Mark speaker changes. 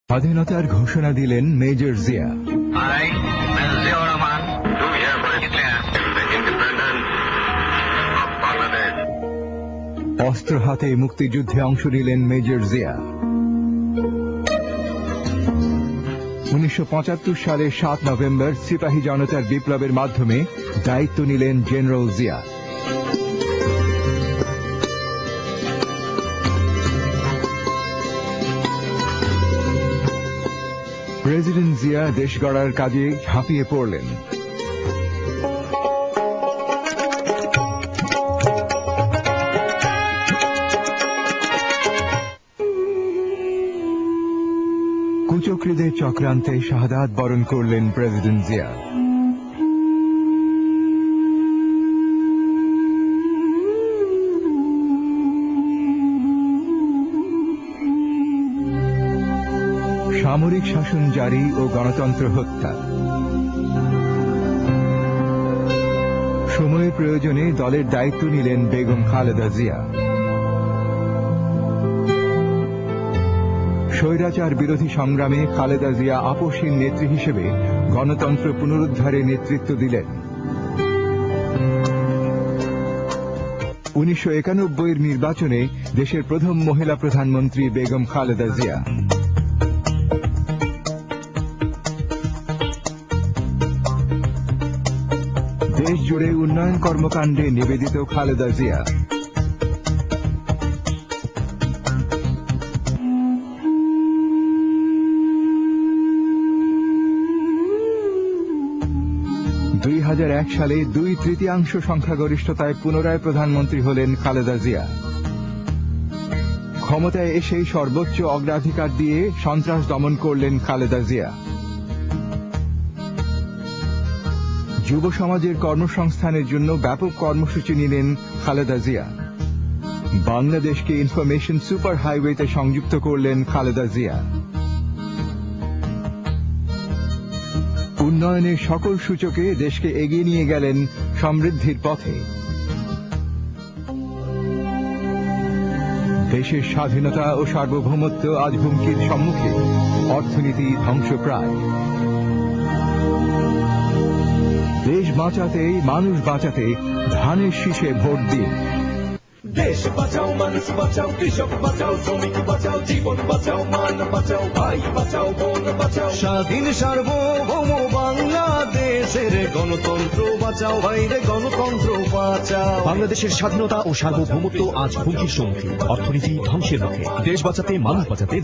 Speaker 1: স্বাধীনতার ঘোষণা দিলেন মেজর জিয়া। অস্ত্র হাতে মুক্তিযুদ্ধে অংশ নিলেন মেজর জিয়া। 1975 সালের 7 নভেম্বর সিপাহী জনতার বিপ্লবের মাধ্যমে দায়িত্ব নিলেন জেনারেল জিয়া। প্রেসিডেন্ট জিয়া দেশ গড়ার কাজে ঝাঁপিয়ে পড়লেন। কুচক্রীদের চক্রান্তে শাহাদাত বরণ করলেন প্রেসিডেন্ট জিয়া। সামরিক শাসন জারি ও গণতন্ত্র হত্যা। সময়ের প্রয়োজনে দলের দায়িত্ব নিলেন বেগম খালেদা জিয়া। স্বৈরাচার বিরোধী সংগ্রামে খালেদা জিয়া আপসহীন নেত্রী হিসেবে গণতন্ত্র পুনরুদ্ধারে নেতৃত্ব দিলেন। 1991 নির্বাচনে দেশের প্রথম মহিলা প্রধানমন্ত্রী বেগম খালেদা জিয়া। দেশ জুড়ে উন্নয়ন কর্মকাণ্ডে নিবেদিত খালেদা জিয়া। সালে 2/3 সংখ্যাগরিষ্ঠতায় পুনরায় প্রধানমন্ত্রী হলেন খালেদা জিয়া। ক্ষমতায় এসেই সর্বোচ্চ অগ্রাধিকার দিয়ে সন্ত্রাস দমন করলেন খালেদা জিয়া। যুব সমাজের কর্মসংস্থানের জন্য ব্যাপক কর্মসূচি নিলেন খালেদা জিয়া। বাংলাদেশকে ইনফরমেশন সুপার হাইওয়েতে সংযুক্ত করলেন খালেদা জিয়া। উন্নয়নের সকল সূচকে দেশকে এগিয়ে নিয়ে গেলেন সমৃদ্ধির পথে। দেশের স্বাধীনতা ও সার্বভৌমত্ব আজ হুমকির সম্মুখে, অর্থনীতি ধ্বংসপ্রায়। দেশ বাঁচাতে, মানুষ বাঁচাতে ধানের শীষে ভোট দিন।
Speaker 2: দেশ বাঁচাও, মানুষ বাঁচাও, কৃষক বাঁচাও, শ্রমিক বাঁচাও, জীবন বাঁচাও, মান বাঁচাও, ভাই বাঁচাও, বোন বাঁচাও। স্বাধীন সার্বভৌম বাংলাদেশের গণতন্ত্র বাঁচাও, ভাইরে গণতন্ত্র বাঁচাও।
Speaker 3: বাংলাদেশের স্বাধীনতা ও সার্বভৌমত্ব আজ হুমকির সম্মুখীন, অর্থনীতি ধ্বংসের মুখে। দেশ বাঁচাতে, মানুষ বাঁচাতে